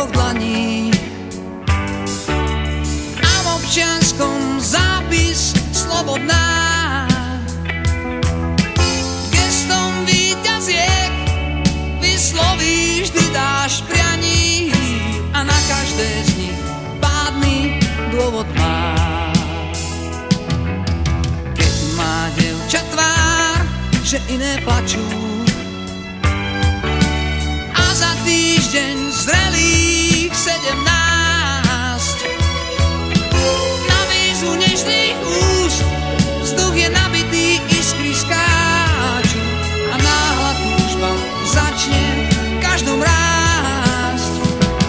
dvoch dlaní. A v občianskom zápis slobodná. Gestom víťaziek vyslovíš, vždy dáš prianí a na každé z nich pádny dôvod má. Keď má dievča tvár, že iné plačú, a za týždeň zrelých 17 na výzvu nežných úst vzduch je nabitý, iskry skáču a náhla túžba začne v každom rásť.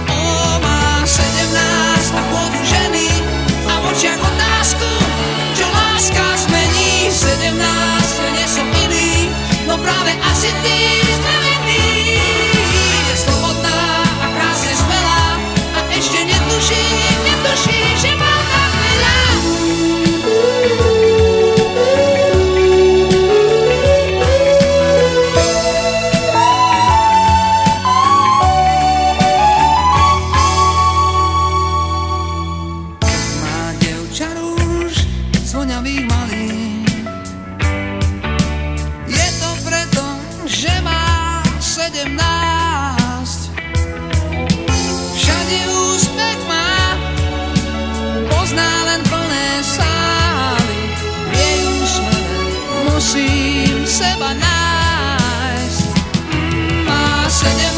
O, má 17 a chôdzu ženy a v očiach otázku, čo láska zmení. 17, ja nie som iný, no práve asi ty zmenený. Je slobodná a krásne smelá a ešte netuší, že má tak veľa. Má dievča rúž zvoňavých malých, je to preto, že má 17. Všade úspech má, pozná len plné sály. V jej úsmeve musím seba nájsť. Má 17.